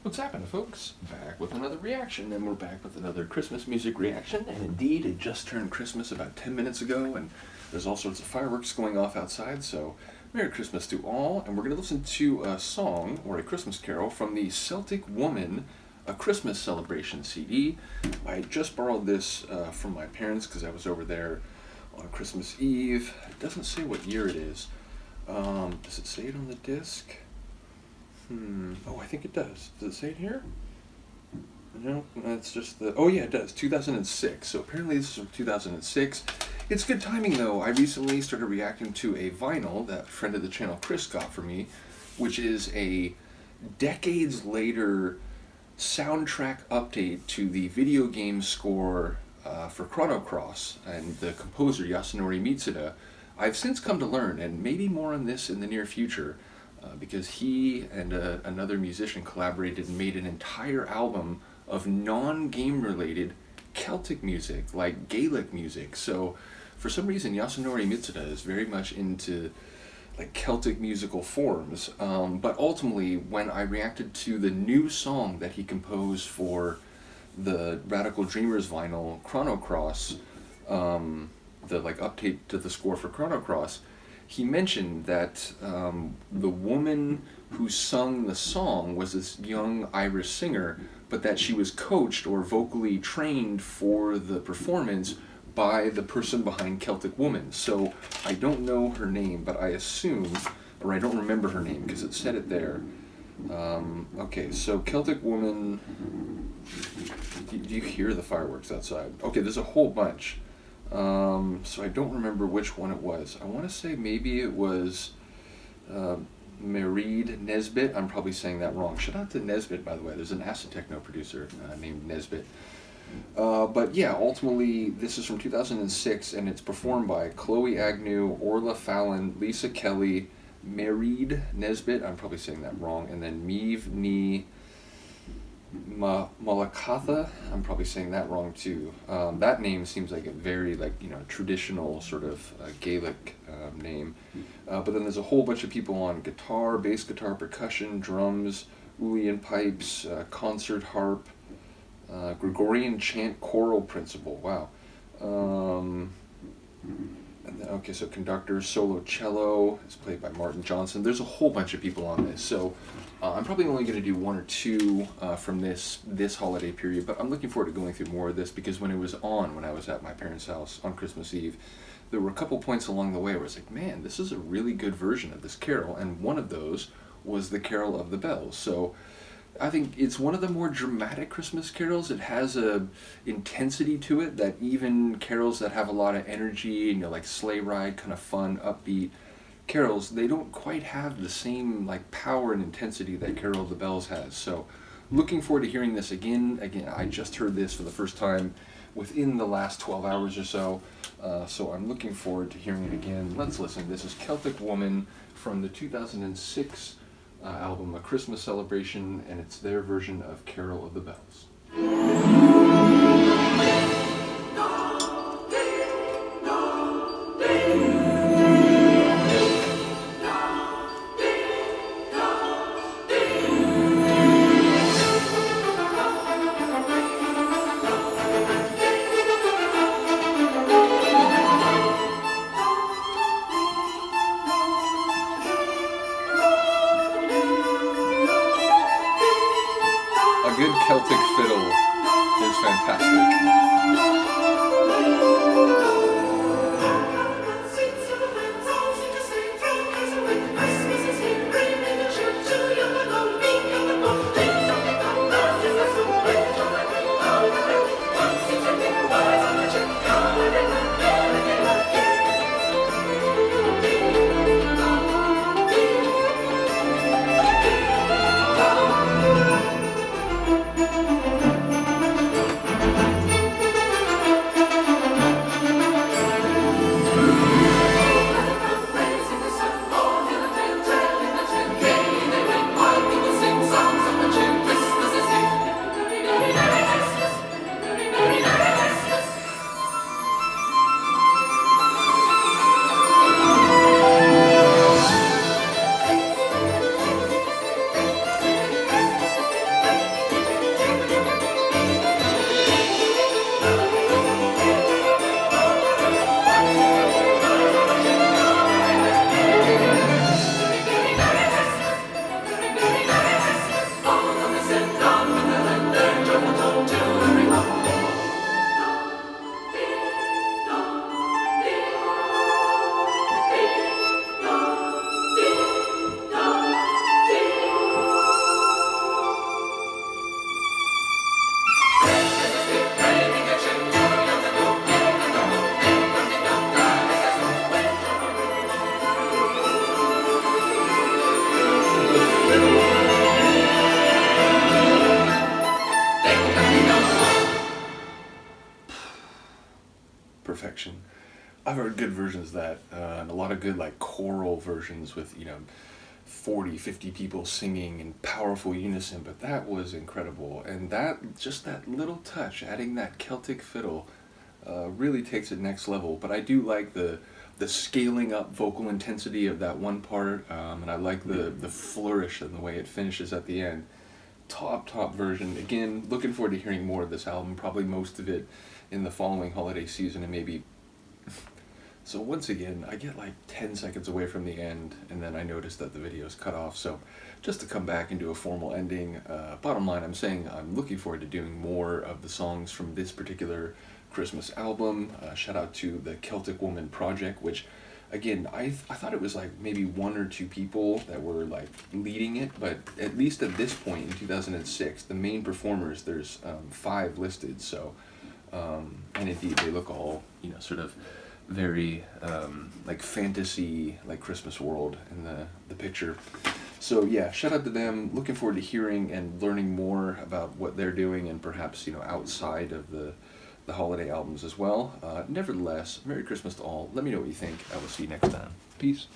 What's happening, folks? Back with another reaction, and we're back with another Christmas music reaction. And indeed, it just turned Christmas about 10 minutes ago, and there's all sorts of fireworks going off outside, so Merry Christmas to all. And we're going to listen to a song, or a Christmas carol, from the Celtic Woman, a Christmas celebration CD. I just borrowed this from my parents because I was over there on Christmas Eve. It doesn't say what year it is. Does it say it on the disc? Oh, I think it does. Does it say it here? No, that's just the... Oh, yeah, it does. 2006. So apparently this is from 2006. It's good timing, though. I recently started reacting to a vinyl that a friend of the channel, Chris, got for me, which is a decades later soundtrack update to the video game score for Chrono Cross and the composer Yasunori Mitsuda. I've since come to learn, and maybe more on this in the near future, because he and another musician collaborated and made an entire album of non-game related Celtic music, like Gaelic music. So for some reason Yasunori Mitsuda is very much into like Celtic musical forms, but ultimately when I reacted to the new song that he composed for the Radical Dreamers vinyl, Chrono Cross, the like update to the score for Chrono Cross, he mentioned that the woman who sung the song was this young Irish singer, but that she was coached or vocally trained for the performance by the person behind Celtic Woman. So I don't know her name, but I assume, or I don't remember her name because it said it there. Okay, so Celtic Woman, do you hear the fireworks outside? Okay, there's a whole bunch. So I don't remember which one it was. I want to say maybe it was Mareed Nesbitt. I'm probably saying that wrong. Shout out to Nesbitt, by the way. There's an acid techno producer named Nesbitt. But yeah, ultimately, this is from 2006, and it's performed by Chloe Agnew, Orla Fallon, Lisa Kelly, Mareed Nesbitt. I'm probably saying that wrong. And then Meave Ni Malakatha, I'm probably saying that wrong too. That name seems like a very traditional sort of Gaelic name. But then there's a whole bunch of people on guitar, bass guitar, percussion, drums, Uilleann pipes, concert harp, Gregorian chant choral principal. Wow. And then, okay, so conductor, solo cello is played by Martin Johnson. There's a whole bunch of people on this, so I'm probably only going to do one or two from this holiday period, but I'm looking forward to going through more of this because when it was on, when I was at my parents' house on Christmas Eve, there were a couple points along the way where I was like, man, this is a really good version of this carol, and one of those was the Carol of the Bells. So I think it's one of the more dramatic Christmas carols. It has a intensity to it that even carols that have a lot of energy, like sleigh ride, kind of fun, upbeat carols, they don't quite have the same like power and intensity that Carol of the Bells has. So looking forward to hearing this again. I just heard this for the first time within the last 12 hours or so. So I'm looking forward to hearing it again. Let's listen. This is Celtic Woman from the 2006 album, A Christmas Celebration, and it's their version of Carol of the Bells. A good Celtic fiddle is fantastic. perfection. I've heard good versions of that, and a lot of good like choral versions with 40, 50 people singing in powerful unison, but that was incredible. And that little touch, adding that Celtic fiddle, really takes it next level. But I do like the scaling up vocal intensity of that one part, and I like the flourish and the way it finishes at the end. Top version. Again, looking forward to hearing more of this album, probably most of it in the following holiday season, and maybe. So once again, I get like 10 seconds away from the end, and then I notice that the video is cut off. So just to come back and do a formal ending, bottom line, I'm saying I'm looking forward to doing more of the songs from this particular Christmas album. Shout out to the Celtic Woman project, which, again, I thought it was like maybe one or two people that were like leading it, but at least at this point in 2006, the main performers, there's 5 listed. So, and indeed, they look all sort of very like fantasy, like Christmas world in the picture. So yeah, shout out to them. Looking forward to hearing and learning more about what they're doing, and perhaps outside of the holiday albums as well. Nevertheless, Merry Christmas to all. Let me know what you think. I will see you next time. Peace.